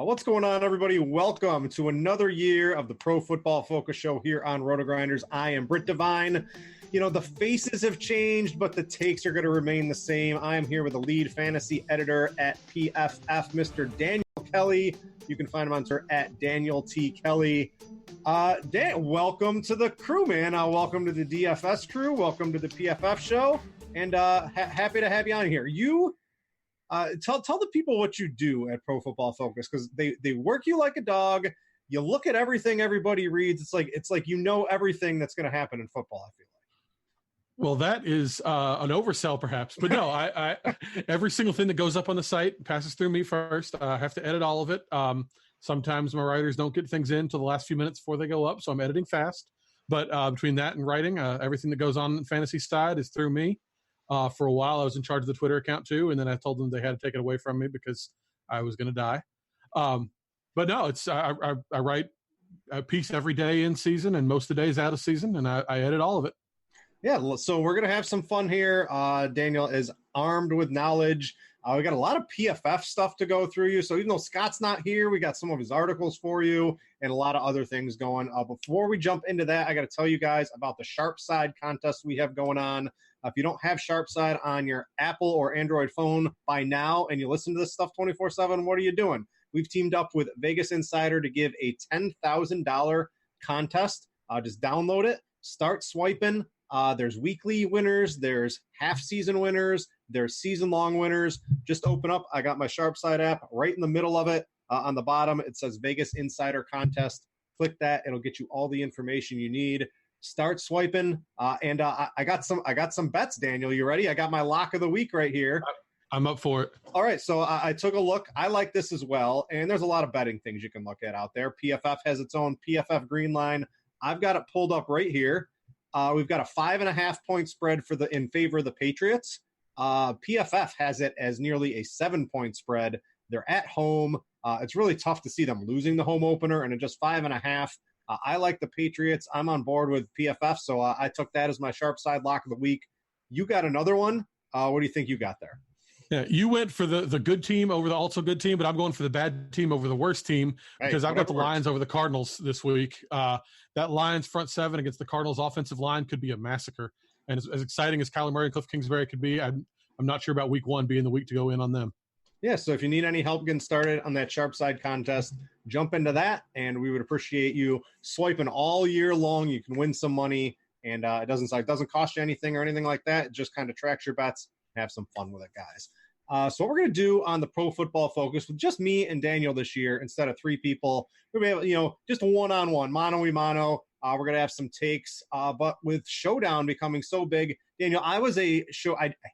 What's going on, everybody? Welcome to another year of the Pro Football Focus Show here on RotoGrinders. I am Britt Devine. You know, the faces have changed, but the takes are going to remain the same. I am here with the lead fantasy editor at PFF, Mr. Daniel Kelly. You can find him on Twitter at Daniel T. Kelly. Dan, welcome to the crew, man. Welcome to the DFS crew. Welcome to the PFF show. And happy to have you on here. Tell the people what you do at Pro Football Focus, because they work you like a dog. You look at everything everybody reads. It's like you know everything that's going to happen in football, I feel like. Well, that is an oversell, perhaps. But no, I every single thing that goes up on the site passes through me first. I have to edit all of it. Sometimes my writers don't get things in until the last few minutes before they go up, so I'm editing fast. But between that and writing, everything that goes on the fantasy side is through me. For a while, I was in charge of the Twitter account too, and then I told them they had to take it away from me because I was going to die. But no, it's I write a piece every day in season, and most of the days out of season, and I edit all of it. Yeah, so we're going to have some fun here. Daniel is armed with knowledge. We got a lot of PFF stuff to go through you. So even though Scott's not here, we got some of his articles for you and a lot of other things going. Before we jump into that, I got to tell you guys about the Sharp Side contest we have going on. If you don't have Sharp Side on your Apple or Android phone by now and you listen to this stuff 24/7, what are you doing? We've teamed up with Vegas Insider to give a $10,000 contest. Just download it, start swiping. There's weekly winners, there's half-season winners, there's season-long winners. Just open up. I got my Sharp Side app right in the middle of it. On the bottom, it says Vegas Insider Contest. Click that. It'll get you all the information you need. Start swiping. And I got some bets, Daniel. You ready? I got my lock of the week right here. I'm up for it. All right, so I took a look. I like this as well, and there's a lot of betting things you can look at out there. PFF has its own PFF Green Line. I've got it pulled up right here. We've got a 5.5-point spread in favor of the Patriots. PFF has it as nearly a 7-point spread. They're at home. It's really tough to see them losing the home opener, and at just 5.5. I like the Patriots. I'm on board with PFF, so I took that as my Sharp Side lock of the week. You got another one? What do you think you got there? Yeah, you went for the good team over the also good team, but I'm going for the bad team over the worst team because I've got the Lions over the Cardinals this week. That Lions front seven against the Cardinals offensive line could be a massacre. And as exciting as Kyler Murray and Cliff Kingsbury could be, I'm not sure about week one being the week to go in on them. Yeah, so if you need any help getting started on that Sharp Side contest, jump into that, and we would appreciate you swiping all year long. You can win some money, and it doesn't cost you anything or anything like that. It just kind of tracks your bets. Have some fun with it, guys. So what we're going to do on the Pro Football Focus with just me and Daniel this year, instead of three people, we're going to have, just a one-on-one, mano-y-mano. We're going to have some takes, but with Showdown becoming so big, Daniel, I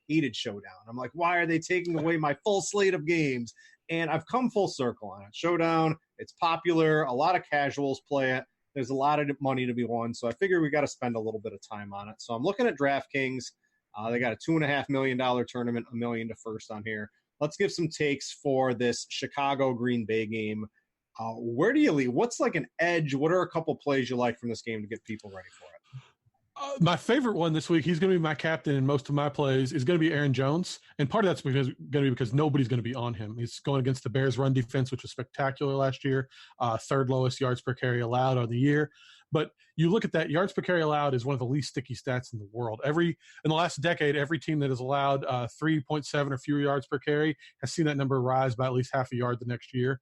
hated Showdown. I'm like, why are they taking away my full slate of games? And I've come full circle on it. Showdown, it's popular. A lot of casuals play it. There's a lot of money to be won. So I figure we got to spend a little bit of time on it. So I'm looking at Draftkings. They got a $2.5 million tournament, $1 million to first on here. Let's give some takes for this Chicago Green Bay game. Where do you leave? What's like an edge? What are a couple plays you like from this game to get people ready for it? My favorite one this week, he's going to be my captain in most of my plays, is going to be Aaron Jones. And part of that's going to be because nobody's going to be on him. He's going against the Bears' run defense, which was spectacular last year, third lowest yards per carry allowed on the year. But you look at that, yards per carry allowed is one of the least sticky stats in the world. In the last decade, every team that has allowed 3.7 or fewer yards per carry has seen that number rise by at least half a yard the next year.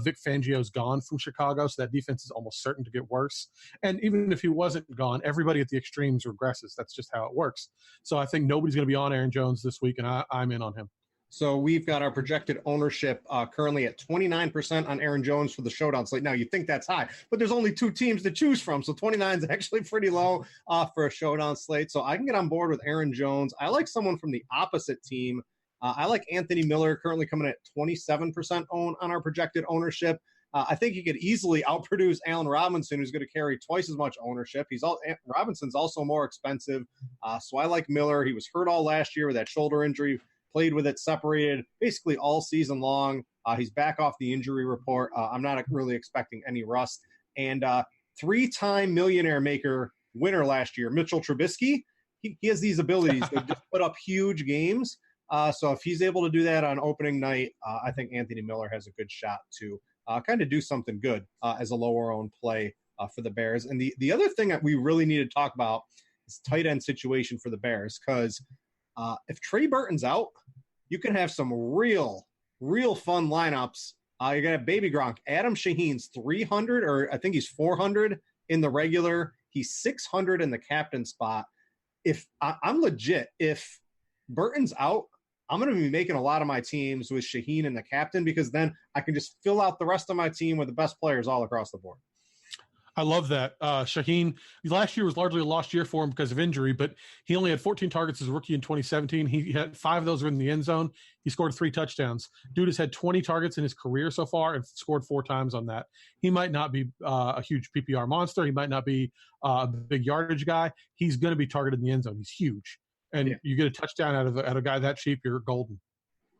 Vic Fangio's gone from Chicago, so that defense is almost certain to get worse. And even if he wasn't gone, everybody at the extremes regresses. That's just how it works. So I think nobody's going to be on Aaron Jones this week, and I'm in on him. So we've got our projected ownership currently at 29% on Aaron Jones for the Showdown slate. Now, you think that's high, but there's only two teams to choose from, so 29 is actually pretty low for a Showdown slate. So I can get on board with Aaron Jones. I like someone from the opposite team. I like Anthony Miller, currently coming at 27% on our projected ownership. I think he could easily outproduce Allen Robinson, who's going to carry twice as much ownership. Robinson's also more expensive, so I like Miller. He was hurt all last year with that shoulder injury. Played with it separated basically all season long. He's back off the injury report. I'm not really expecting any rust. And three-time millionaire maker winner last year, Mitchell Trubisky, he has these abilities to just put up huge games. So if he's able to do that on opening night, I think Anthony Miller has a good shot to kind of do something good as a lower owned play for the Bears. And the other thing that we really need to talk about is tight end situation for the Bears, because if Trey Burton's out, you can have some real fun lineups. You got Baby Gronk. Adam Shaheen's 300, or I think he's 400 in the regular. He's 600 in the captain spot. If I'm legit, if Burton's out, I'm going to be making a lot of my teams with Shaheen and the captain, because then I can just fill out the rest of my team with the best players all across the board. I love that. Shaheen, last year was largely a lost year for him because of injury, but he only had 14 targets as a rookie in 2017. He had 5 of those were in the end zone. He scored 3 touchdowns. Dude has had 20 targets in his career so far and scored 4 times on that. He might not be a huge PPR monster. He might not be a big yardage guy. He's going to be targeted in the end zone. He's huge. And you get a touchdown out of a guy that cheap, you're golden.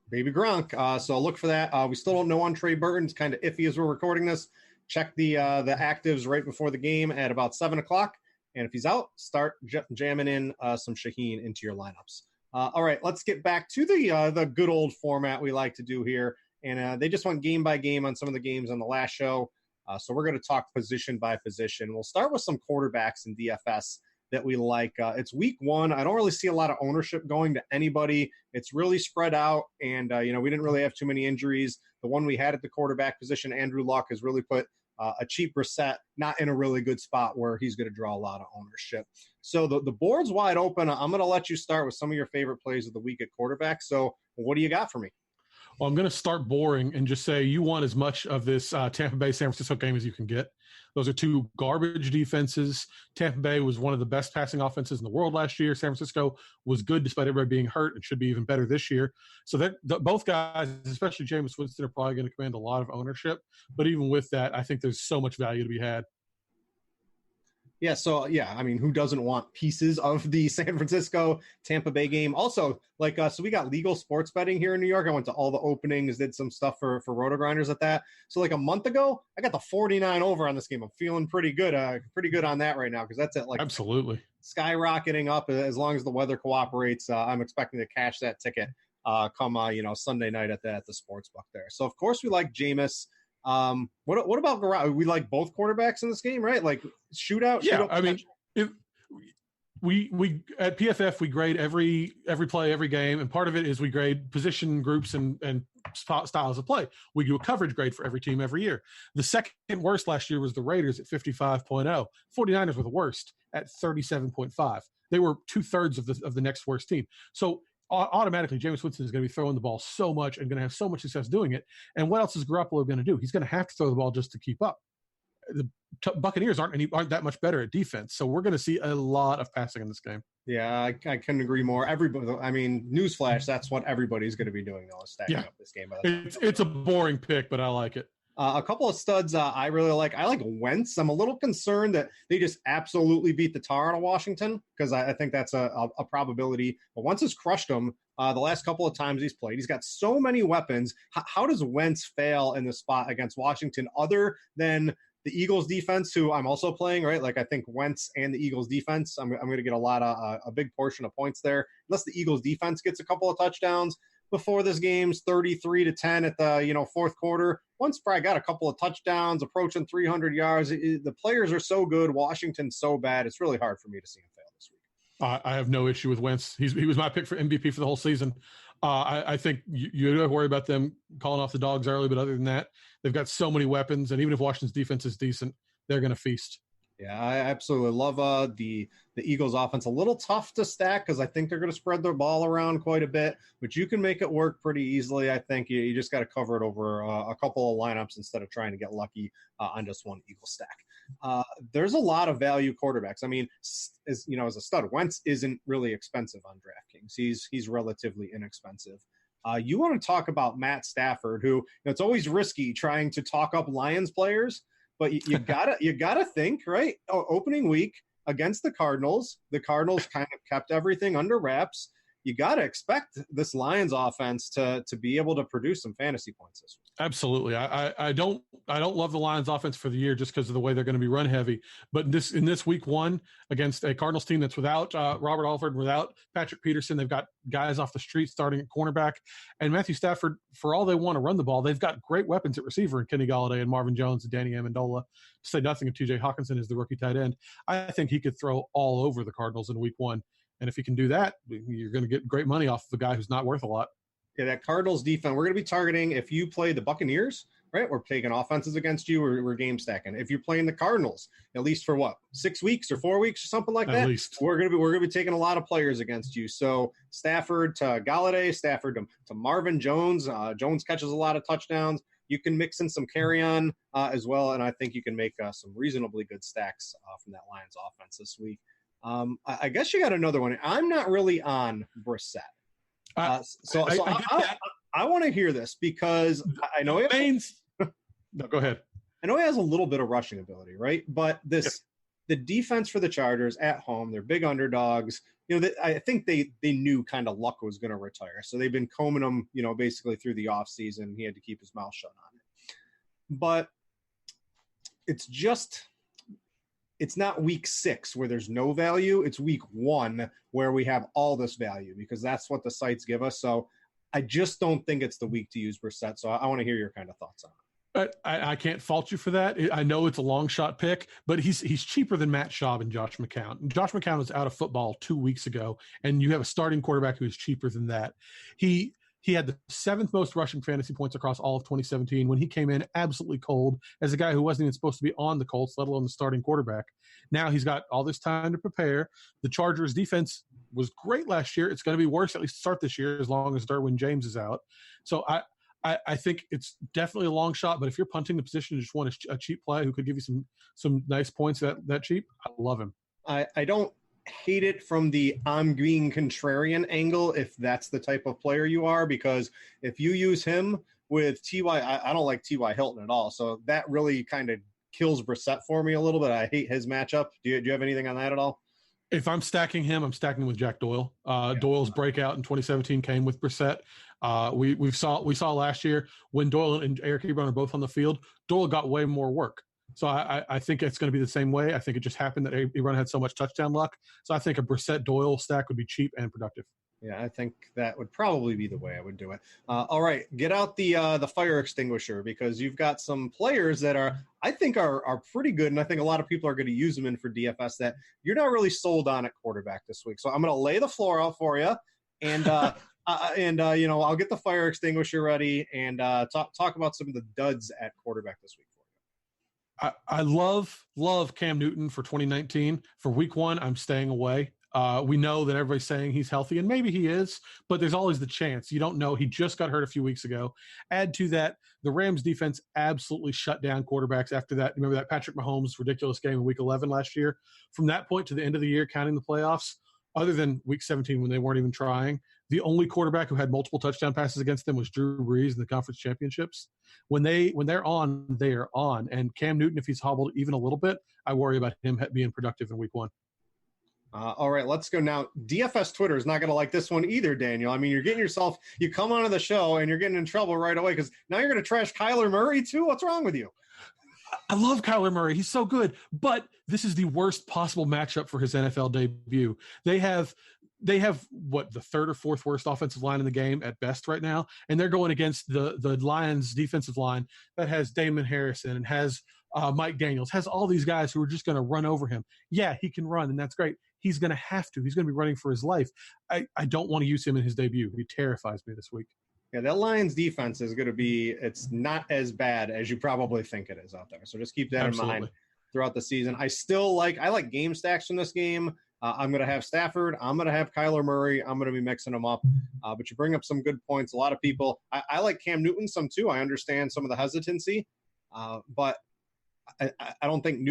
Baby Gronk. So look for that. We still don't know on Trey Burton. It's kind of iffy as we're recording this. Check the actives right before the game at about 7 o'clock. And if he's out, start jamming in some Shaheen into your lineups. All right, let's get back to the good old format we like to do here. And they just went game by game on some of the games on the last show. So we're going to talk position by position. We'll start with some quarterbacks in DFS that we like. It's week 1. I don't really see a lot of ownership going to anybody. It's really spread out. And, we didn't really have too many injuries. The one we had at the quarterback position, Andrew Luck, has really put a cheap Brissett not in a really good spot where he's going to draw a lot of ownership. So the board's wide open. I'm going to let you start with some of your favorite plays of the week at quarterback. So what do you got for me? Well, I'm going to start boring and just say you want as much of this Tampa Bay San Francisco game as you can get. Those are 2 garbage defenses. Tampa Bay was one of the best passing offenses in the world last year. San Francisco was good despite everybody being hurt and should be even better this year. So both guys, especially Jameis Winston, are probably going to command a lot of ownership. But even with that, I think there's so much value to be had. Yeah, so I mean, who doesn't want pieces of the San Francisco Tampa Bay game? Also, so we got legal sports betting here in New York. I went to all the openings, did some stuff for RotoGrinders at that. So a month ago, I got the 49 over on this game. I'm feeling pretty good on that right now, because that's at absolutely skyrocketing up. As long as the weather cooperates, I'm expecting to cash that ticket come Sunday night at the sports book there. So of course we like Jameis. What about Garoppolo? We like both quarterbacks in this game, right? Like shootout. Yeah, I mean, if we at PFF we grade every play, every game, and part of it is we grade position groups and styles of play. We do a coverage grade for every team every year. The second worst last year was the Raiders at 55.0. 49ers were the worst at 37.5. They were 2/3 of the next worst team. So automatically, Jameis Winston is going to be throwing the ball so much and going to have so much success doing it. And what else is Garoppolo going to do? He's going to have to throw the ball just to keep up. The Buccaneers aren't that much better at defense, so we're going to see a lot of passing in this game. Yeah, I couldn't agree more. Everybody, I mean, newsflash, that's what everybody's going to be doing now, is stacking up this game. It's a boring pick, but I like it. A couple of studs I really like. I like Wentz. I'm a little concerned that they just absolutely beat the tar out of Washington, because I think that's a probability. But Wentz has crushed them the last couple of times he's played. He's got so many weapons. How does Wentz fail in the spot against Washington, other than the Eagles defense, who I'm also playing, right? I think Wentz and the Eagles defense, I'm going to get a big portion of points there. Unless the Eagles defense gets a couple of touchdowns before this game's 33-10 at the fourth quarter. Once probably got a couple of touchdowns, approaching 300 yards. The players are so good. Washington's so bad. It's really hard for me to see him fail this week. I have no issue with Wentz. He was my pick for MVP for the whole season. I think you don't have to worry about them calling off the dogs early, but other than that, they've got so many weapons, and even if Washington's defense is decent, they're going to feast. Yeah, I absolutely love the Eagles offense. A little tough to stack because I think they're going to spread their ball around quite a bit, but you can make it work pretty easily. I think you just got to cover it over a couple of lineups instead of trying to get lucky on just one Eagle stack. There's a lot of value quarterbacks. I mean, as a stud, Wentz isn't really expensive on DraftKings. He's relatively inexpensive. You want to talk about Matt Stafford, who it's always risky trying to talk up Lions players. But you gotta think, right? Opening week against the Cardinals kind of kept everything under wraps. you got to expect this Lions offense to be able to produce some fantasy points this week. Absolutely. I don't love the Lions offense for the year just because of the way they're going to be run heavy. But in this week one against a Cardinals team that's without Robert Alford, without Patrick Peterson, they've got guys off the street starting at cornerback. And Matthew Stafford, for all they want to run the ball, they've got great weapons at receiver in Kenny Golladay and Marvin Jones and Danny Amendola, to say nothing of TJ Hawkinson as the rookie tight end. I think he could throw all over the Cardinals in week one. And if he can do that, you're going to get great money off of a guy who's not worth a lot. Yeah, that Cardinals defense, we're going to be targeting, if you play the Buccaneers, right, we're taking offenses against you, we're game stacking. If you're playing the Cardinals, at least for 6 weeks or 4 weeks or something like that, at least we're going to be taking a lot of players against you. So Stafford to Golladay, Stafford to Marvin Jones. Jones catches a lot of touchdowns. You can mix in some carry-on as well, and I think you can make some reasonably good stacks from that Lions offense this week. I guess you got another one. I'm not really on Brissett. So I want to hear this because I know he has, no, go ahead. I know he has a little bit of rushing ability, right? But the defense for the Chargers at home, they're big underdogs. I think they knew kind of Luck was going to retire, so they've been combing him, basically through the offseason. He had to keep his mouth shut on it. But it's not week 6 where there's no value. It's week 1 where we have all this value because that's what the sites give us. So I just don't think it's the week to use Brissett. So I want to hear your kind of thoughts on it. I can't fault you for that. I know it's a long shot pick, but he's cheaper than Matt Schaub and Josh McCown. Josh McCown was out of football 2 weeks ago, and you have a starting quarterback who is cheaper than that. He had the 7th most rushing fantasy points across all of 2017 when he came in absolutely cold as a guy who wasn't even supposed to be on the Colts, let alone the starting quarterback. Now he's got all this time to prepare. The Chargers defense was great last year. It's going to be worse at least to start this year as long as Derwin James is out. So I think it's definitely a long shot, but if you're punting the position and just want a cheap play who could give you some nice points that cheap, I love him. I don't hate it from the I'm being contrarian angle if that's the type of player you are, because if you use him with T.Y., I don't like T.Y. Hilton at all, so that really kind of kills Brissett for me a little bit. I hate his matchup. Do you have anything on that at all? If I'm stacking him, I'm stacking with Jack Doyle. Doyle's breakout in 2017 came with Brissett. We saw last year when Doyle and Eric Ebron are both on the field, Doyle got way more work. So I think it's going to be the same way. I think it just happened that Ebron had so much touchdown luck. So I think a Brissett-Doyle stack would be cheap and productive. Yeah, I think that would probably be the way I would do it. All right, get out the fire extinguisher because you've got some players that I think are pretty good, and I think a lot of people are going to use them in for DFS that you're not really sold on at quarterback this week. So I'm going to lay the floor out for you, and I'll get the fire extinguisher ready and talk about some of the duds at quarterback this week. I love Cam Newton for 2019. For week 1, I'm staying away. We know that everybody's saying he's healthy, and maybe he is, but there's always the chance. You don't know. He just got hurt a few weeks ago. Add to that, the Rams defense absolutely shut down quarterbacks after that. Remember that Patrick Mahomes ridiculous game in week 11 last year? From that point to the end of the year, counting the playoffs, other than week 17 when they weren't even trying, the only quarterback who had multiple touchdown passes against them was Drew Brees in the conference championships. When they're on, they are on. And Cam Newton, if he's hobbled even a little bit, I worry about him being productive in week 1. All right, let's go now. DFS Twitter is not going to like this one either, Daniel. I mean, you come onto the show and you're getting in trouble right away because now you're going to trash Kyler Murray too? What's wrong with you? I love Kyler Murray. He's so good, but this is the worst possible matchup for his NFL debut. They have what, the 3rd or 4th worst offensive line in the game at best right now, and they're going against the Lions defensive line that has Damon Harrison and has Mike Daniels, has all these guys who are just going to run over him. Yeah, he can run, and that's great. He's going to have to. He's going to be running for his life. I don't want to use him in his debut. He terrifies me this week. Yeah, that Lions defense is going to be – it's not as bad as you probably think it is out there. So just keep that in mind throughout the season. I like game stacks from this game. I'm going to have Stafford. I'm going to have Kyler Murray. I'm going to be mixing them up. But you bring up some good points. A lot of people – I like Cam Newton some too. I understand some of the hesitancy. But I don't think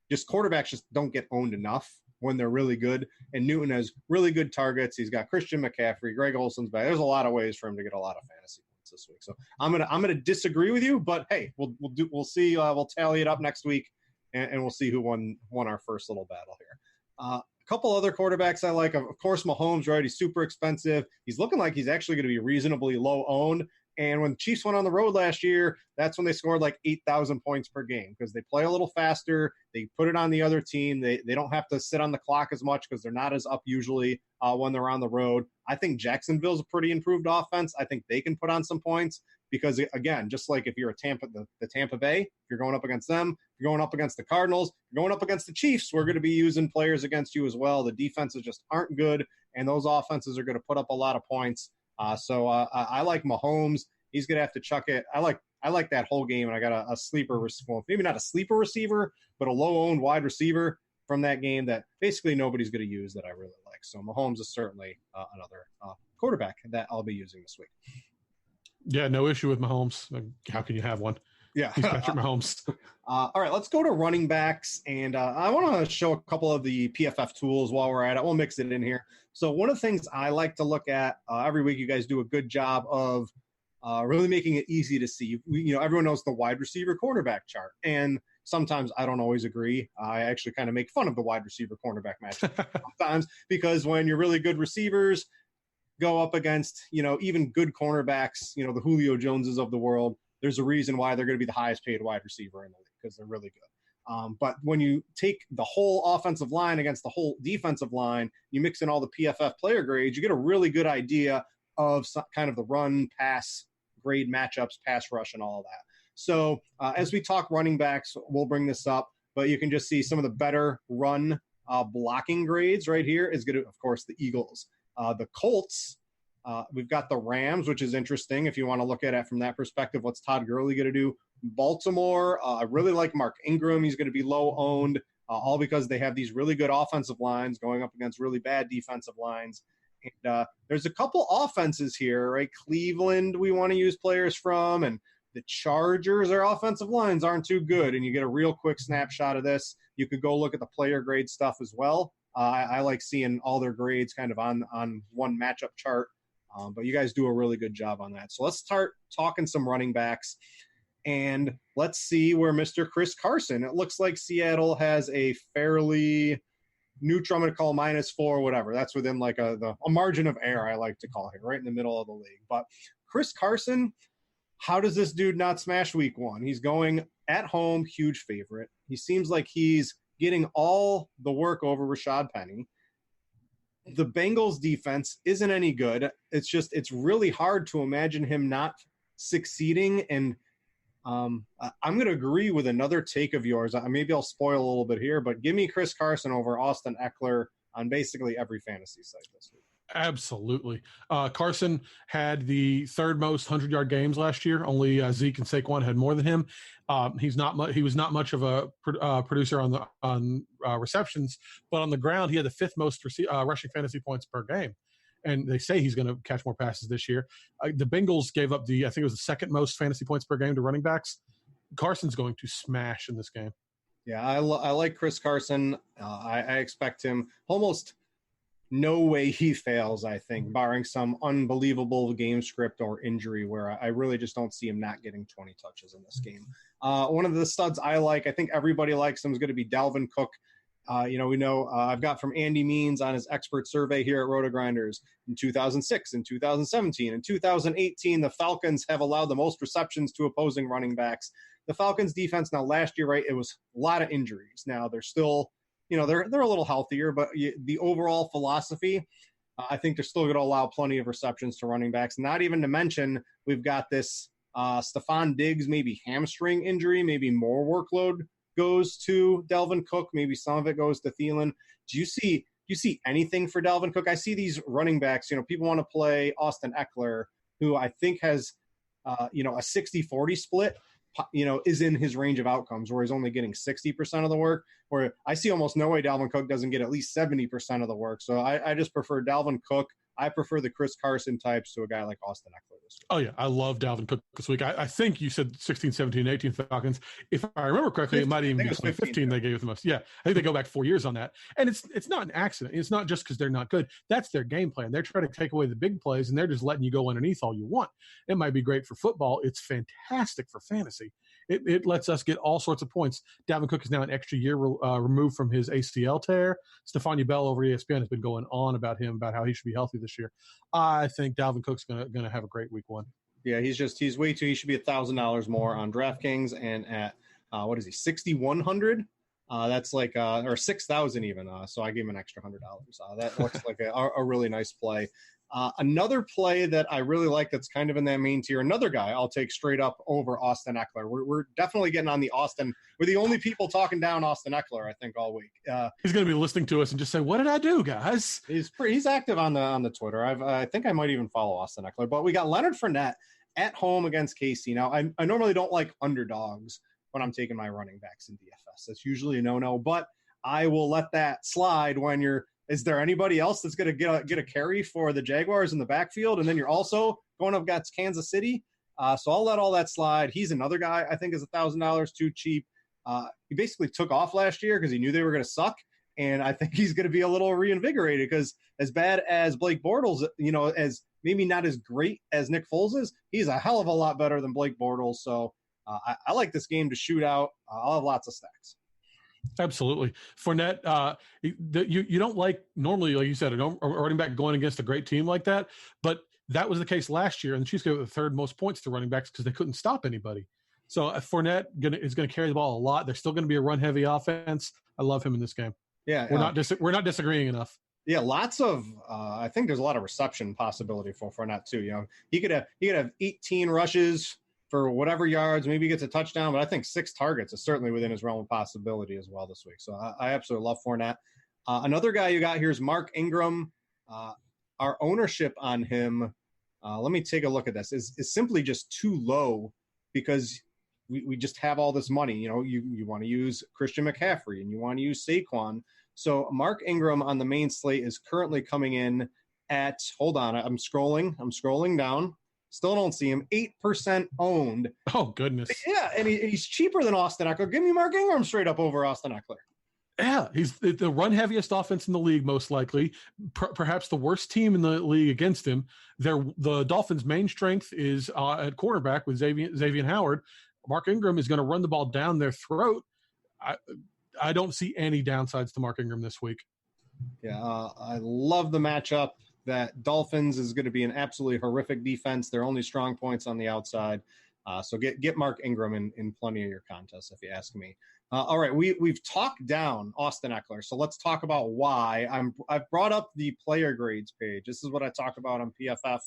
just quarterbacks just don't get owned enough when they're really good. And Newton has really good targets. He's got Christian McCaffrey, Greg Olson's back. There's a lot of ways for him to get a lot of fantasy points this week. So I'm gonna disagree with you, but hey, we'll see. We'll tally it up next week, and we'll see who won our first little battle here. couple other quarterbacks I like. Of course, Mahomes, right? He's super expensive. He's looking like he's actually going to be reasonably low owned. And when the Chiefs went on the road last year, that's when they scored like 8,000 points per game because they play a little faster. They put it on the other team. They don't have to sit on the clock as much because they're not as up usually when they're on the road. I think Jacksonville's a pretty improved offense. I think they can put on some points because, again, just like if you're the Tampa Bay, if you're going up against them, if you're going up against the Cardinals, you're going up against the Chiefs, we're going to be using players against you as well. The defenses just aren't good, and those offenses are going to put up a lot of points. So I like Mahomes. He's going to have to chuck it. I like that whole game, and I got a sleeper, well, maybe not a sleeper receiver, but a low-owned wide receiver from that game that basically nobody's going to use that I really like. So Mahomes is certainly another quarterback that I'll be using this week. Yeah, no issue with Mahomes. How can you have one? Yeah. He's Patrick Mahomes. All right, let's go to running backs. And I want to show a couple of the PFF tools while we're at it. We'll mix it in here. So one of the things I like to look at every week, you guys do a good job of really making it easy to see. Everyone knows the wide receiver cornerback chart. And sometimes I don't always agree. I actually kind of make fun of the wide receiver cornerback matchup sometimes because when you're really good receivers go up against, even good cornerbacks, the Julio Joneses of the world, there's a reason why they're going to be the highest paid wide receiver in the league because they're really good. But when you take the whole offensive line against the whole defensive line, you mix in all the PFF player grades, you get a really good idea of kind of the run, pass, grade matchups, pass rush, and all of that. So as we talk running backs, we'll bring this up, but you can just see some of the better run blocking grades right here is going to, of course, the Eagles. The Colts, we've got the Rams, which is interesting if you want to look at it from that perspective. What's Todd Gurley going to do? Baltimore, I really like Mark Ingram. He's going to be low owned, all because they have these really good offensive lines going up against really bad defensive lines. And there's a couple offenses here, right? Cleveland, we want to use players from, and the Chargers, their offensive lines aren't too good. And you get a real quick snapshot of this. You could go look at the player grade stuff as well. I like seeing all their grades kind of on one matchup chart. But you guys do a really good job on that. So let's start talking some running backs. And let's see where Mr. Chris Carson. It looks like Seattle has a fairly neutral, I'm going to call -4, whatever. That's within like a margin of error, I like to call it, right in the middle of the league. But Chris Carson, how does this dude not smash week 1? He's going at home, huge favorite. He seems like he's getting all the work over Rashad Penny. The Bengals defense isn't any good. It's really hard to imagine him not succeeding. And I'm going to agree with another take of yours. Maybe I'll spoil a little bit here, but give me Chris Carson over Austin Eckler on basically every fantasy site this week. Absolutely. Carson had the third most 100-yard games last year. Only Zeke and Saquon had more than him. He was not much of a producer on receptions, but on the ground he had the fifth most rushing fantasy points per game. And they say he's going to catch more passes this year. The Bengals gave up I think it was the second most fantasy points per game to running backs. Carson's going to smash in this game. Yeah, I like Chris Carson. I expect him almost no way he fails, I think, barring some unbelievable game script or injury where I really just don't see him not getting 20 touches in this game. One of the studs I think everybody likes him, is going to be Dalvin Cook. We know I've got from Andy Means on his expert survey here at RotoGrinders in 2006, in 2017, in 2018, the Falcons have allowed the most receptions to opposing running backs. The Falcons defense now last year, right, it was a lot of injuries. Now they're still, they're a little healthier, but the overall philosophy, I think they're still going to allow plenty of receptions to running backs. Not even to mention we've got this Stephon Diggs maybe hamstring injury, maybe more workload goes to Dalvin Cook. Maybe some of it goes to Thielen. Do you see anything for Dalvin Cook? I see these running backs, people want to play Austin Eckler, who I think has, a 60-40 split, is in his range of outcomes where he's only getting 60% of the work, where I see almost no way Dalvin Cook doesn't get at least 70% of the work. So I just prefer Dalvin Cook. I prefer the Chris Carson types to a guy like Austin Eckler this week. Oh, yeah. I love Dalvin Cook this week. I think you said 16, 17, 18 Falcons. If I remember correctly, 15, it might even be 2015 they gave the most. Yeah, I think they go back 4 years on that. And it's not an accident. It's not just because they're not good. That's their game plan. They're trying to take away the big plays, and they're just letting you go underneath all you want. It might be great for football. It's fantastic for fantasy. it lets us get all sorts of points. Dalvin Cook is now an extra year removed from his ACL tear. Stephania Bell over ESPN has been going on about him, about how he should be healthy this year. I think Dalvin Cook's gonna have a great week one. Yeah, he should be $1,000 more on DraftKings, and at what is he, 6,100? That's like or 6,000 even. So I gave him an extra $100. That looks like a really nice play. Another play that I really like that's kind of in that main tier, another guy I'll take straight up over Austin Eckler. We're definitely getting on the Austin. We're the only people talking down Austin Eckler, I think, all week. He's going to be listening to us and just say, "What did I do, guys?" He's active on the Twitter. I think I might even follow Austin Eckler. But we got Leonard Fournette at home against KC. Now, I normally don't like underdogs when I'm taking my running backs in DFS. That's usually a no-no, but I will let that slide when you're – is there anybody else that's going to get a carry for the Jaguars in the backfield? And then you're also going up against Kansas City. So I'll let all that slide. He's another guy I think is $1,000 too cheap. He basically took off last year because he knew they were going to suck. And I think he's going to be a little reinvigorated because as bad as Blake Bortles, as maybe not as great as Nick Foles is, he's a hell of a lot better than Blake Bortles. So I like this game to shoot out. I'll have lots of stacks. Absolutely. Fournette, you don't like normally, like you said, a running back going against a great team like that, but that was the case last year, and the Chiefs gave the third most points to running backs because they couldn't stop anybody. So Fournette is going to carry the ball a lot. They're still going to be a run-heavy offense. I love him in this game. Yeah, we're not disagreeing enough. Yeah, lots of. I think there's a lot of reception possibility for Fournette too. He could have 18 rushes for whatever yards, maybe he gets a touchdown, but I think 6 targets is certainly within his realm of possibility as well this week. So I absolutely love Fournette. Another guy you got here is Mark Ingram. Our ownership on him, let me take a look at this, is simply just too low because we just have all this money. You want to use Christian McCaffrey and you want to use Saquon. So Mark Ingram on the main slate is currently coming in at, hold on, I'm scrolling down. Still don't see him. 8% owned. Oh, goodness. Yeah, and he's cheaper than Austin Eckler. Give me Mark Ingram straight up over Austin Eckler. Yeah, he's the run-heaviest offense in the league, most likely. Perhaps the worst team in the league against him. The Dolphins' main strength is at quarterback with Xavier Howard. Mark Ingram is going to run the ball down their throat. I don't see any downsides to Mark Ingram this week. Yeah, I love the matchup. That Dolphins is going to be an absolutely horrific defense. Their only strong points on the outside. So get Mark Ingram in plenty of your contests, if you ask me. All right, we've talked down Austin Eckler, so let's talk about why. I've brought up the player grades page. This is what I talk about on PFF.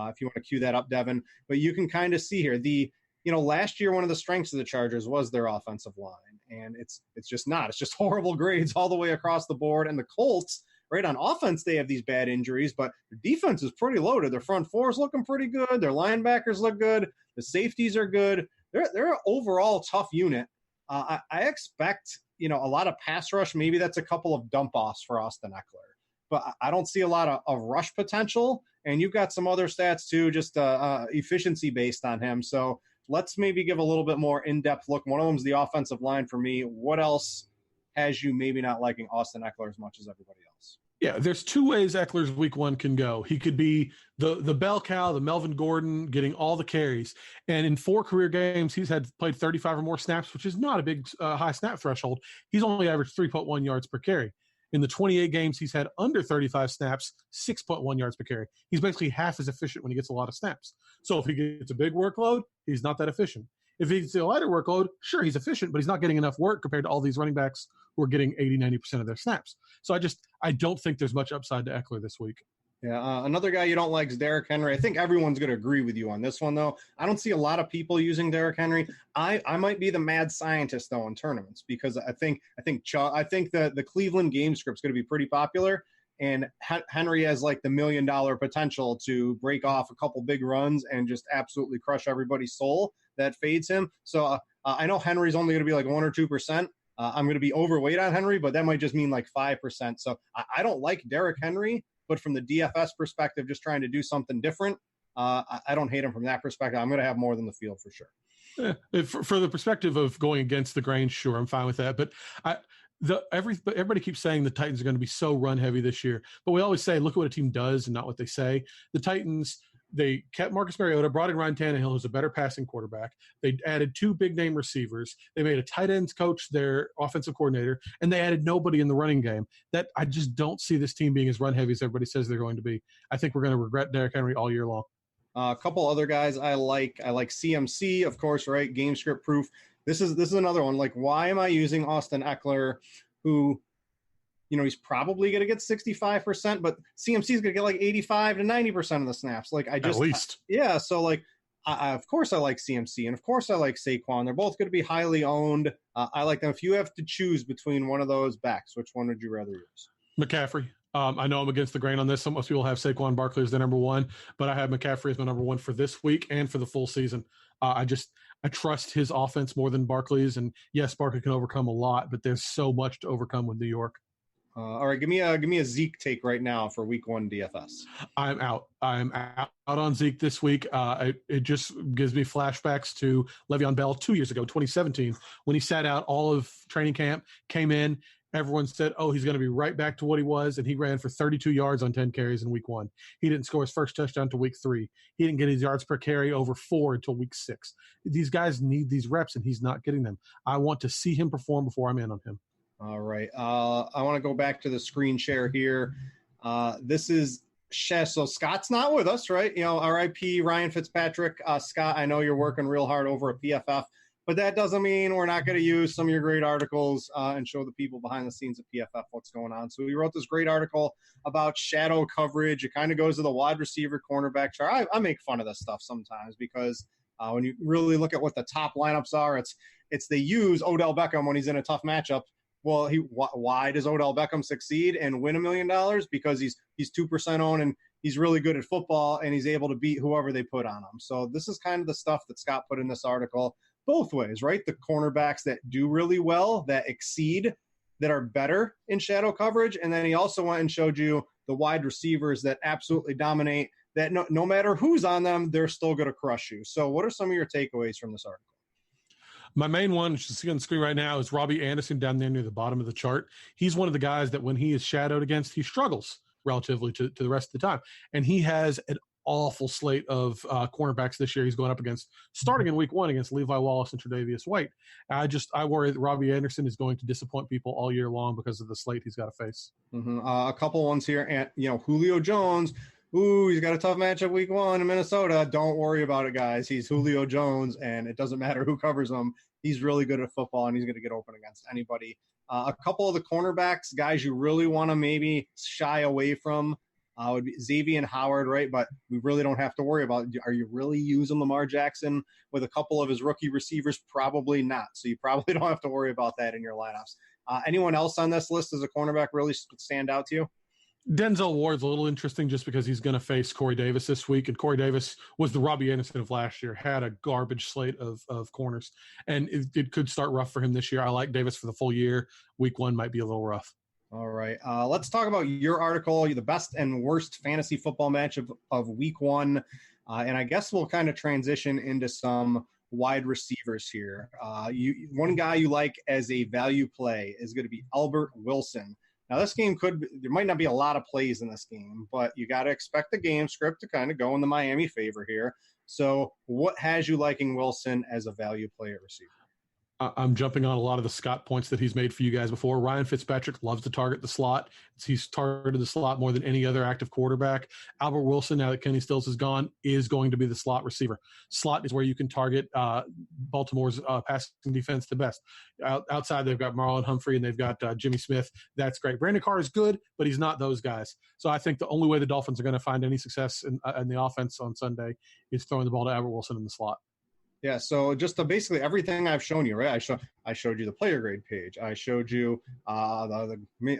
If you want to cue that up, Devin. But you can kind of see here last year one of the strengths of the Chargers was their offensive line, and it's just not. It's just horrible grades all the way across the board. And the Colts. Right, on offense, they have these bad injuries, but their defense is pretty loaded. Their front four is looking pretty good. Their linebackers look good. The safeties are good. They're an overall tough unit. I expect, a lot of pass rush. Maybe that's a couple of dump-offs for Austin Eckler. But I don't see a lot of rush potential. And you've got some other stats, too, just efficiency based on him. So let's maybe give a little bit more in-depth look. One of them is the offensive line for me. What else has you maybe not liking Austin Eckler as much as everybody else? Yeah, there's 2 ways Eckler's week one can go. He could be the bell cow, the Melvin Gordon, getting all the carries. And in 4 career games, he's played 35 or more snaps, which is not a big high snap threshold. He's only averaged 3.1 yards per carry. In the 28 games he's had under 35 snaps, 6.1 yards per carry. He's basically half as efficient when he gets a lot of snaps. So if he gets a big workload, he's not that efficient. If he gets a lighter workload, sure, he's efficient, but he's not getting enough work compared to all these running backs who are getting 80, 90% of their snaps. So I don't think there's much upside to Eckler this week. Yeah, another guy you don't like is Derrick Henry. I think everyone's going to agree with you on this one, though. I don't see a lot of people using Derrick Henry. I might be the mad scientist, though, in tournaments because I think the Cleveland game script's going to be pretty popular, and Henry has like the $1 million potential to break off a couple big runs and just absolutely crush everybody's soul that fades him. So I know Henry's only going to be like 1 or 2%. I'm going to be overweight on Henry, but that might just mean like 5%. So I don't like Derrick Henry, but from the DFS perspective, just trying to do something different, I don't hate him from that perspective. I'm going to have more than the field for sure. Yeah, for the perspective of going against the grain, sure, I'm fine with that. But everybody keeps saying the Titans are going to be so run heavy this year. But we always say, look at what a team does and not what they say. The Titans, They kept Marcus Mariota, brought in Ryan Tannehill, who's a better passing quarterback. They added 2 big-name receivers. They made a tight ends coach their offensive coordinator, and they added nobody in the running game. That I just don't see this team being as run-heavy as everybody says they're going to be. I think we're going to regret Derrick Henry all year long. A couple other guys I like CMC, of course, right? Game script proof. This is another one. Like, why am I using Austin Eckler, who, he's probably going to get 65%, but CMC is going to get like 85 to 90% of the snaps. Like, at least. Yeah. So, like, of course I like CMC, and of course I like Saquon. They're both going to be highly owned. I like them. If you have to choose between one of those backs, which one would you rather use? McCaffrey. I know I'm against the grain on this. Most people have Saquon Barkley as their number one, but I have McCaffrey as my number one for this week and for the full season. I trust his offense more than Barkley's, and yes, Barkley can overcome a lot, but there's so much to overcome with New York. All right, give me a Zeke take right now for Week 1 DFS. I'm out on Zeke this week. It just gives me flashbacks to Le'Veon Bell 2 years ago, 2017, when he sat out all of training camp, came in. Everyone said, oh, he's going to be right back to what he was, and he ran for 32 yards on 10 carries in Week 1. He didn't score his first touchdown until Week 3. He didn't get his yards per carry over 4 until Week 6. These guys need these reps, and he's not getting them. I want to see him perform before I'm in on him. All right. I want to go back to the screen share here. This is so Scott's not with us, right? RIP Ryan Fitzpatrick. Scott, I know you're working real hard over at PFF. But that doesn't mean we're not going to use some of your great articles and show the people behind the scenes of PFF what's going on. So we wrote this great article about shadow coverage. It kind of goes to the wide receiver cornerback chart. I make fun of this stuff sometimes because when you really look at what the top lineups are, it's they use Odell Beckham when he's in a tough matchup. Well, why does Odell Beckham succeed and win $1 million? Because he's 2% owned and he's really good at football and he's able to beat whoever they put on him. So this is kind of the stuff that Scott put in this article. Both ways, right? The cornerbacks that do really well, that exceed, that are better in shadow coverage. And then he also went and showed you the wide receivers that absolutely dominate, that no matter who's on them, they're still going to crush you. So what are some of your takeaways from this article? My main one, which you see on the screen right now, is Robbie Anderson down there near the bottom of the chart. He's one of the guys that when he is shadowed against, he struggles relatively to the rest of the time. And he has an awful slate of cornerbacks this year he's going up against, starting in Week 1 against Levi Wallace and Tre'Davious White. I worry that Robbie Anderson is going to disappoint people all year long because of the slate he's got to face. Mm-hmm. A couple ones here, and Julio Jones. Ooh, he's got a tough matchup Week 1 in Minnesota. Don't worry about it, guys. He's Julio Jones, and it doesn't matter who covers him. He's really good at football, and he's going to get open against anybody. A couple of the cornerbacks, guys you really want to maybe shy away from, would be Xavier and Howard, right? But we really don't have to worry about, are you really using Lamar Jackson with a couple of his rookie receivers? Probably not. So you probably don't have to worry about that in your lineups. Anyone else on this list as a cornerback really stand out to you? Denzel Ward's a little interesting just because he's going to face Corey Davis this week. And Corey Davis was the Robbie Anderson of last year, had a garbage slate of corners. And it could start rough for him this year. I like Davis for the full year. Week 1 might be a little rough. All right. Let's talk about your article, the best and worst fantasy football match of Week 1. And I guess we'll kind of transition into some wide receivers here. One guy you like as a value play is going to be Albert Wilson. Now, this game there might not be a lot of plays in this game, but you got to expect the game script to kind of go in the Miami favor here. So what has you liking Wilson as a value player receiver? I'm jumping on a lot of the Scott points that he's made for you guys before. Ryan Fitzpatrick loves to target the slot. He's targeted the slot more than any other active quarterback. Albert Wilson, now that Kenny Stills is gone, is going to be the slot receiver. Slot is where you can target Baltimore's passing defense the best. Outside, they've got Marlon Humphrey and they've got Jimmy Smith. That's great. Brandon Carr is good, but he's not those guys. So I think the only way the Dolphins are going to find any success in the offense on Sunday is throwing the ball to Albert Wilson in the slot. Yeah, so just basically everything I've shown you, right? I showed you the player grade page. I showed you I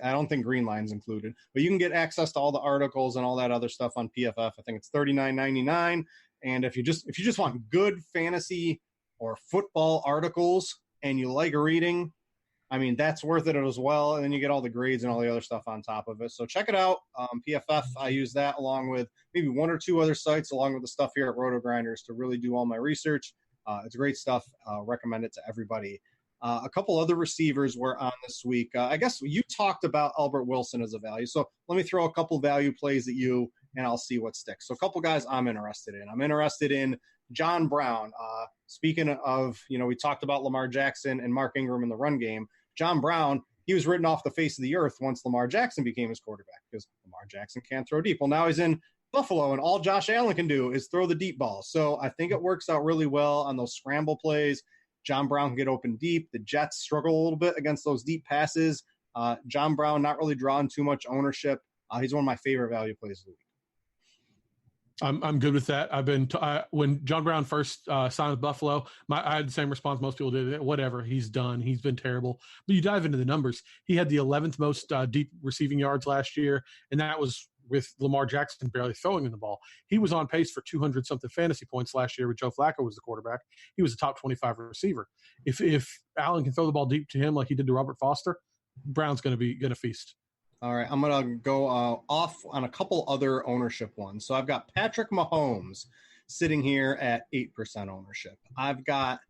don't think Green Line's included, but you can get access to all the articles and all that other stuff on PFF. I think it's $39.99. And if you just want good fantasy or football articles and you like reading, I mean, that's worth it as well. And then you get all the grades and all the other stuff on top of it. So check it out. PFF, I use that along with maybe one or two other sites along with the stuff here at RotoGrinders to really do all my research. It's great stuff. Recommend it to everybody. A couple other receivers were on this week. I guess you talked about Albert Wilson as a value. So let me throw a couple value plays at you. and I'll see what sticks. So a couple guys I'm interested in. I'm interested in John Brown. Speaking of, we talked about Lamar Jackson and Mark Ingram in the run game. John Brown, he was written off the face of the earth once Lamar Jackson became his quarterback because Lamar Jackson can't throw deep. Well, now he's in Buffalo, and all Josh Allen can do is throw the deep ball. So I think it works out really well on those scramble plays. John Brown can get open deep. The Jets struggle a little bit against those deep passes. John Brown not really drawing too much ownership. He's one of my favorite value plays of the week. I'm good with that. When John Brown first signed with Buffalo, I had the same response most people did. Whatever, he's done. He's been terrible. But you dive into the numbers. He had the 11th most deep receiving yards last year, and that was with Lamar Jackson barely throwing in the ball. He was on pace for 200-something fantasy points last year with Joe Flacco was the quarterback. He was a top 25 receiver. If Allen can throw the ball deep to him like he did to Robert Foster, Brown's going to feast. All right, I'm going to go off on a couple other ownership ones. So I've got Patrick Mahomes sitting here at 8% ownership. I've got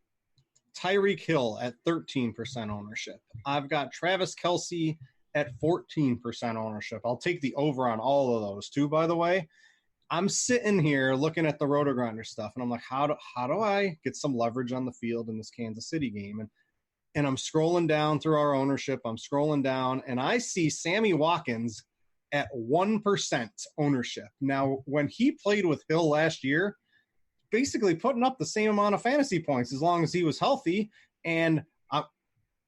Tyreek Hill at 13% ownership. I've got Travis Kelce at 14% ownership. I'll take the over on all of those too, by the way. I'm sitting here looking at the RotoGrinders stuff, and I'm like, how do I get some leverage on the field in this Kansas City game? And I'm scrolling down through our ownership. I'm scrolling down, and I see Sammy Watkins at 1% ownership. Now, when he played with Hill last year, basically putting up the same amount of fantasy points as long as he was healthy. And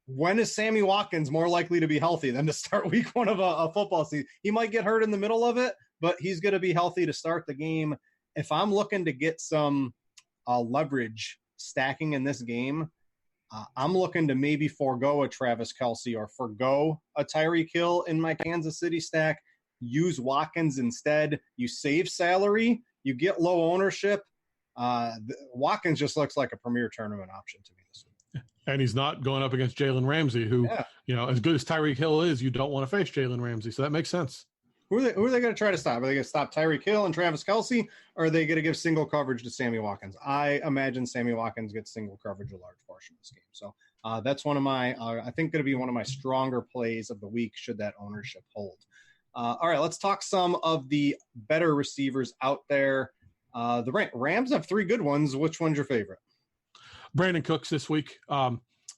when is Sammy Watkins more likely to be healthy than to start week one of a football season? He might get hurt in the middle of it, but he's going to be healthy to start the game. If I'm looking to get some leverage stacking in this game, I'm looking to maybe forego a Travis Kelce or forego a Tyreek Hill in my Kansas City stack. Use Watkins instead. You save salary. You get low ownership. Watkins just looks like a premier tournament option to me this week. And he's not going up against Jalen Ramsey, who, as good as Tyreek Hill is, you don't want to face Jalen Ramsey. So that makes sense. Who are they going to try to stop? Are they going to stop Tyreek Hill and Travis Kelce, or are they going to give single coverage to Sammy Watkins? I imagine Sammy Watkins gets single coverage a large portion of this game. So that's one of my, I think, going to be one of my stronger plays of the week should that ownership hold. All right, let's talk some of the better receivers out there. The Rams have three good ones. Which one's your favorite? Brandon Cooks this week.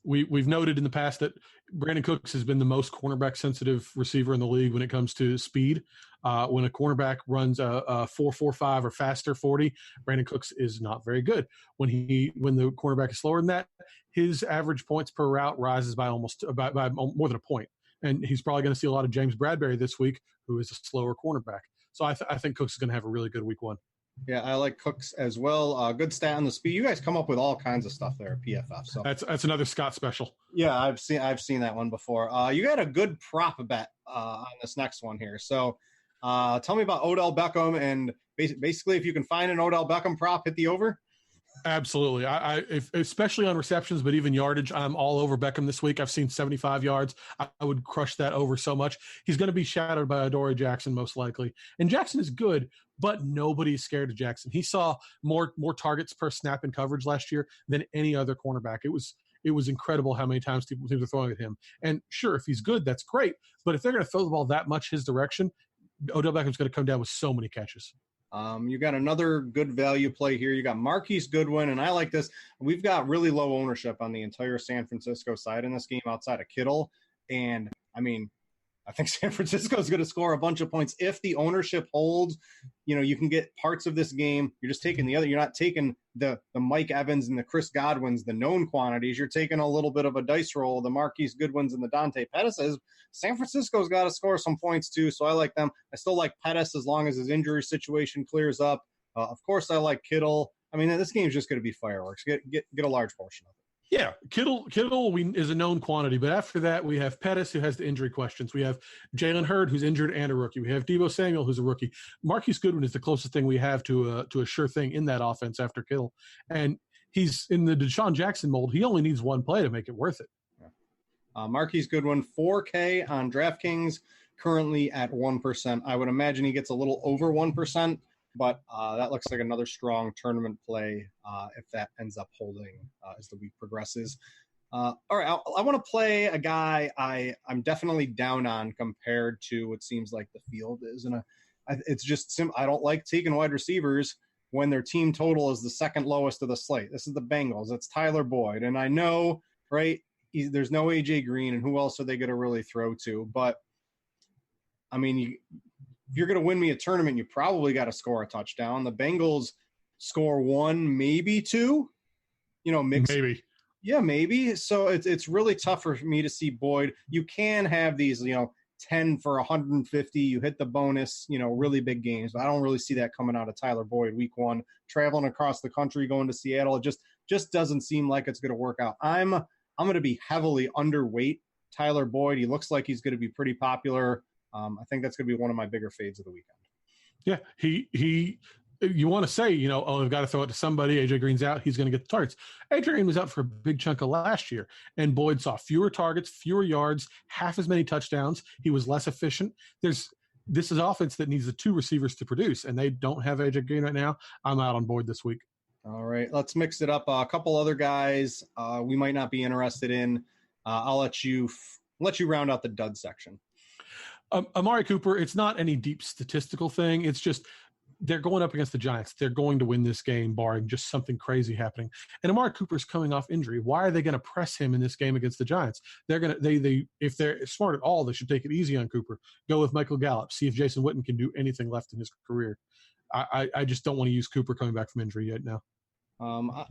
We've noted in the past that Brandon Cooks has been the most cornerback-sensitive receiver in the league when it comes to speed. When a cornerback runs a 4.45 or faster 40, Brandon Cooks is not very good. When the cornerback is slower than that, his average points per route rises by by more than a point. And he's probably going to see a lot of James Bradbury this week, who is a slower cornerback. So I think Cooks is going to have a really good week one. Yeah, I like Cooks as well. Good stat on the speed. You guys come up with all kinds of stuff there at PFF. So that's another Scott special. Yeah, I've seen that one before. You got a good prop bet on this next one here. So tell me about Odell Beckham, and basically if you can find an Odell Beckham prop, hit the over. Absolutely. Especially on receptions, but even yardage, I'm all over Beckham this week. I've seen 75 yards. I would crush that over so much. He's going to be shadowed by Adoree Jackson most likely. And Jackson is good, but nobody's scared of Jackson. He saw more targets per snap in coverage last year than any other cornerback. It was incredible how many times teams are throwing at him. And sure, if he's good, that's great. But if they're going to throw the ball that much his direction, Odell Beckham's going to come down with so many catches. You got another good value play here. You got Marquise Goodwin, and I like this. We've got really low ownership on the entire San Francisco side in this game outside of Kittle. And, I think San Francisco is going to score a bunch of points. If the ownership holds, you can get parts of this game. You're just taking the other. You're not taking the Mike Evans and the Chris Godwins, the known quantities. You're taking a little bit of a dice roll, the Marquise Goodwins and the Dante Pettis. San Francisco's got to score some points too, so I like them. I still like Pettis as long as his injury situation clears up. Of course, I like Kittle. This game's just going to be fireworks. Get a large portion of it. Yeah, Kittle is a known quantity, but after that we have Pettis, who has the injury questions. We have Jalen Hurd, who's injured and a rookie. We have Deebo Samuel, who's a rookie. Marquise Goodwin is the closest thing we have to a sure thing in that offense after Kittle, and he's in the Deshaun Jackson mold. He only needs one play to make it worth it. Marquise Goodwin, 4K on DraftKings, currently at 1%. I would imagine he gets a little over 1%. But that looks like another strong tournament play if that ends up holding as the week progresses. All right, I want to play a guy I'm definitely down on compared to what seems like the field is. And It's just I don't like taking wide receivers when their team total is the second lowest of the slate. This is the Bengals. It's Tyler Boyd. And I know, right, there's no A.J. Green, and who else are they going to really throw to? But, I mean, if you're going to win me a tournament, you probably got to score a touchdown. The Bengals score one, maybe two, mix. Maybe. Yeah, maybe. So it's really tough for me to see Boyd. You can have these, 10 for 150. You hit the bonus, really big games. But I don't really see that coming out of Tyler Boyd week one, traveling across the country, going to Seattle. It just doesn't seem like it's going to work out. I'm going to be heavily underweight Tyler Boyd. He looks like he's going to be pretty popular. I think that's going to be one of my bigger fades of the weekend. Yeah, he you want to say, they've got to throw it to somebody. AJ Green's out. He's going to get the targets. AJ Green was out for a big chunk of last year, and Boyd saw fewer targets, fewer yards, half as many touchdowns. He was less efficient. This is offense that needs the two receivers to produce, and they don't have AJ Green right now. I'm out on Boyd this week. All right, let's mix it up. A couple other guys we might not be interested in. I'll let you round out the dud section. Amari Cooper, it's not any deep statistical thing. It's just they're going up against the Giants. They're going to win this game, barring just something crazy happening. And Amari Cooper's coming off injury. Why are they going to press him in this game against the Giants? They're going to if they're smart at all, they should take it easy on Cooper. Go with Michael Gallup. See if Jason Witten can do anything left in his career. I just don't want to use Cooper coming back from injury yet now.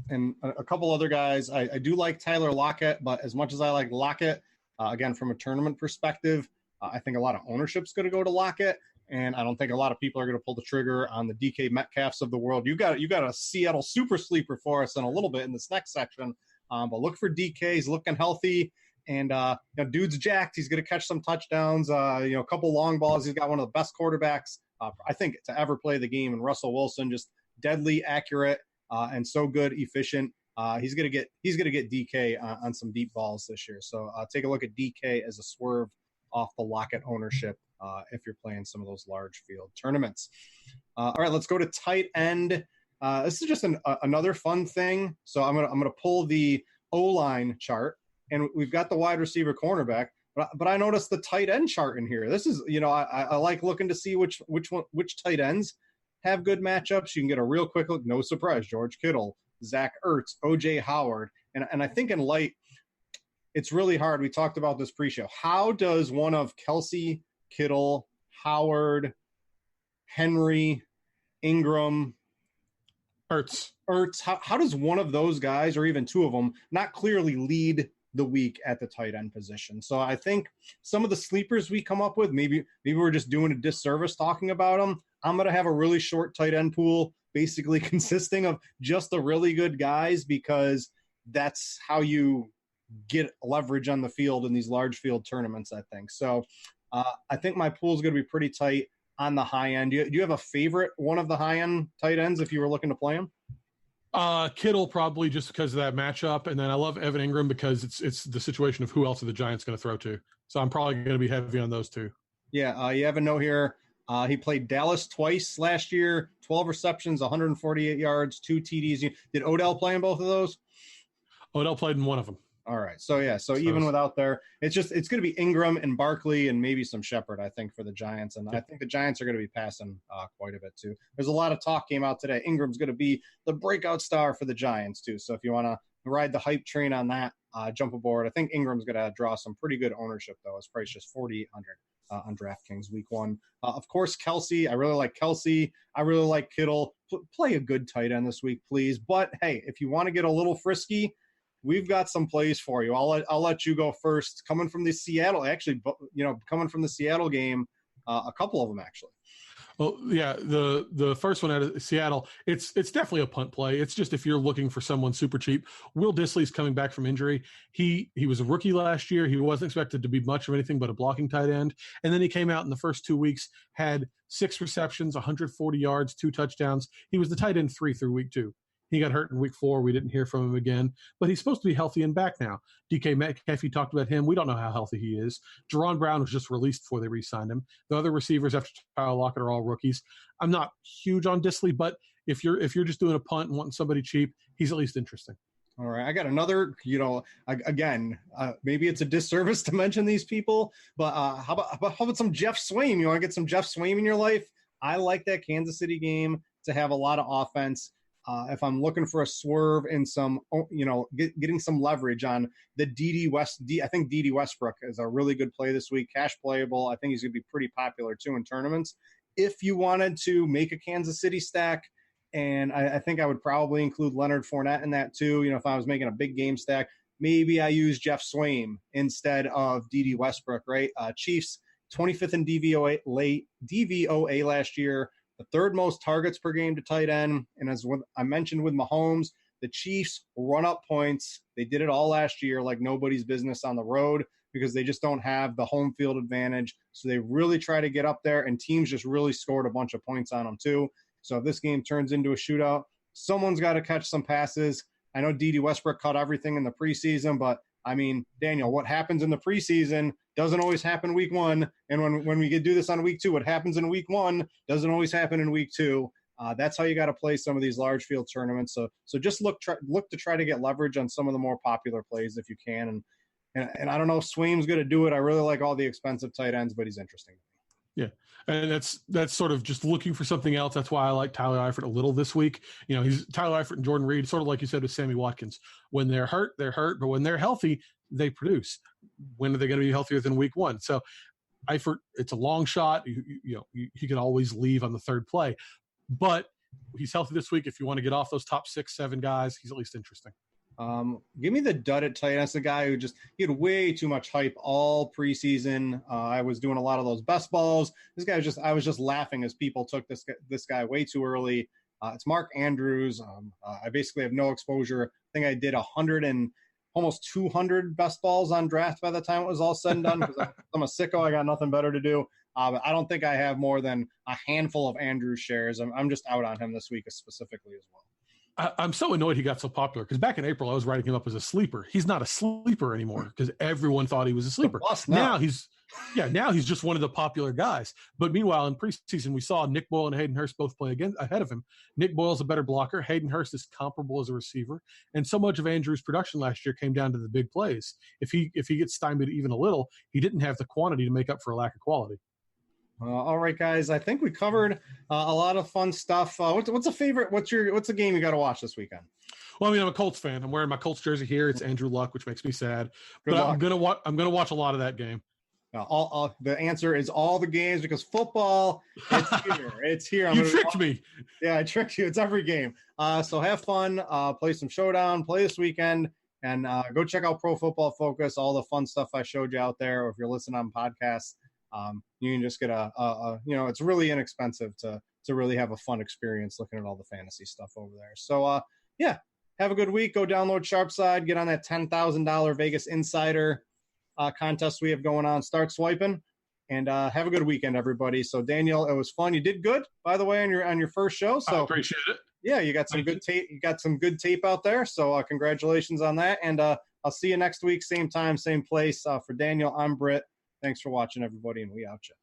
And a couple other guys. I do like Tyler Lockett, but as much as I like Lockett, again, from a tournament perspective, I think a lot of ownership's going to go to Lockett. And I don't think a lot of people are going to pull the trigger on the DK Metcalfs of the world. You got a Seattle super sleeper for us in a little bit in this next section. But look for DK. He's looking healthy. And, dude's jacked. He's going to catch some touchdowns, a couple long balls. He's got one of the best quarterbacks, I think, to ever play the game. And Russell Wilson, just deadly accurate and so good, efficient. He's going to get DK on some deep balls this year. So take a look at DK as a swerve off the Lockett ownership if you're playing some of those large field tournaments. All right, let's go to tight end. This is just another fun thing. So I'm gonna pull the O-line chart, and we've got the wide receiver cornerback, but I noticed the tight end chart in here. This is, I like looking to see which tight ends have good matchups. You can get a real quick look. No surprise, George Kittle, Zach Ertz, O.J. Howard, and I think in light, it's really hard. We talked about this pre-show. How does one of Kelsey, Kittle, Howard, Henry, Ingram, Ertz, how does one of those guys, or even two of them, not clearly lead the week at the tight end position? So I think some of the sleepers we come up with, maybe we're just doing a disservice talking about them. I'm going to have a really short tight end pool, basically consisting of just the really good guys, because that's how you get leverage on the field in these large field tournaments, I think. So I think my pool is going to be pretty tight on the high end. Do you have a favorite one of the high end tight ends if you were looking to play him? Kittle, probably just because of that matchup. And then I love Evan Ingram because it's the situation of who else are the Giants going to throw to. So I'm probably going to be heavy on those two. Yeah, you have a note here. He played Dallas twice last year, 12 receptions, 148 yards, 2 TDs. Did Odell play in both of those? Odell played in one of them. All right. So even without there, it's going to be Ingram and Barkley and maybe some Shepard, I think, for the Giants. And I think the Giants are going to be passing quite a bit too. There's a lot of talk came out today. Ingram's going to be the breakout star for the Giants too. So if you want to ride the hype train on that, jump aboard. I think Ingram's going to draw some pretty good ownership though. His price just 4,800 on DraftKings week one. Of course, Kelsey. I really like Kelsey. I really like Kittle. Play a good tight end this week, please. But hey, if you want to get a little frisky, we've got some plays for you. I'll let you go first. Coming from the Seattle game, a couple of them actually. Well, yeah, the first one out of Seattle, it's definitely a punt play. It's just if you're looking for someone super cheap. Will Dissly's coming back from injury. He was a rookie last year. He wasn't expected to be much of anything but a blocking tight end. And then he came out in the first 2 weeks, had 6 receptions, 140 yards, 2 touchdowns. He was the tight end 3 through week 2. He got hurt in week 4. We didn't hear from him again, but he's supposed to be healthy and back now. DK Metcalf, you talked about him. We don't know how healthy he is. Jerron Brown was just released before they re-signed him. The other receivers after Tyler Lockett are all rookies. I'm not huge on Dissly, but if you're just doing a punt and wanting somebody cheap, he's at least interesting. All right. I got another, maybe it's a disservice to mention these people, but how about some Jeff Swaim? You want to get some Jeff Swaim in your life? I like that Kansas City game to have a lot of offense. If I'm looking for a swerve and some, getting some leverage on the I think D.D. Westbrook is a really good play this week. Cash playable. I think he's going to be pretty popular too in tournaments. If you wanted to make a Kansas City stack, and I think I would probably include Leonard Fournette in that too. If I was making a big game stack, maybe I use Jeff Swaim instead of D.D. Westbrook, right? Chiefs, 25th in DVOA last year, the third most targets per game to tight end. And as I mentioned with Mahomes, the Chiefs run up points. They did it all last year like nobody's business on the road because they just don't have the home field advantage. So they really try to get up there, and teams just really scored a bunch of points on them too. So if this game turns into a shootout, someone's got to catch some passes. I know D.D. Westbrook caught everything in the preseason, but I mean, Daniel, what happens in the preseason doesn't always happen week one. And when we do this on week two, what happens in week one doesn't always happen in week two. That's how you got to play some of these large field tournaments. So just look to try to get leverage on some of the more popular plays if you can. And I don't know if Swaim's going to do it. I really like all the expensive tight ends, but he's interesting. Yeah, and that's sort of just looking for something else. That's why I like Tyler Eifert a little this week. He's Tyler Eifert and Jordan Reed, sort of like you said with Sammy Watkins. When they're hurt, they're hurt, but when they're healthy, they produce. When are they going to be healthier than week one? So Eifert, it's a long shot. He can always leave on the third play, but he's healthy this week. If you want to get off those top 6-7 guys, he's at least interesting. Give me the dud at tight end. That's the guy who he had way too much hype all preseason. I was doing a lot of those best balls. I was just laughing as people took this guy way too early. It's Mark Andrews. I basically have no exposure. I think I did 100 and almost 200 best balls on draft by the time it was all said and done because I'm a sicko. I got nothing better to do. But I don't think I have more than a handful of Andrews shares. I'm just out on him this week specifically as well. I'm so annoyed he got so popular because back in April I was writing him up as a sleeper. He's not a sleeper anymore because everyone thought he was a sleeper. Now he's just one of the popular guys. But meanwhile, in preseason we saw Nick Boyle and Hayden Hurst both play ahead of him. Nick Boyle's a better blocker. Hayden Hurst is comparable as a receiver. And so much of Andrews' production last year came down to the big plays. If he gets stymied even a little, he didn't have the quantity to make up for a lack of quality. All right, guys. I think we covered a lot of fun stuff. What's a favorite? What's a game you got to watch this weekend? Well, I mean, I'm a Colts fan. I'm wearing my Colts jersey here. It's Andrew Luck, which makes me sad. Good luck. I'm gonna watch a lot of that game. The answer is all the games because football. It's here. It's here. You tricked me. Yeah, I tricked you. It's every game. So have fun. Play some Showdown. Play this weekend, and go check out Pro Football Focus. All the fun stuff I showed you out there. Or if you're listening on podcasts. You can just get it's really inexpensive to really have a fun experience looking at all the fantasy stuff over there. So, have a good week. Go download Sharpside, get on that $10,000 Vegas Insider contest we have going on. Start swiping, and have a good weekend, everybody. So, Daniel, it was fun. You did good, by the way, on your first show. So I appreciate it. Yeah, you got some good tape. You got some good tape out there. So, congratulations on that. And I'll see you next week, same time, same place. For Daniel, I'm Britt. Thanks for watching, everybody, and we out you.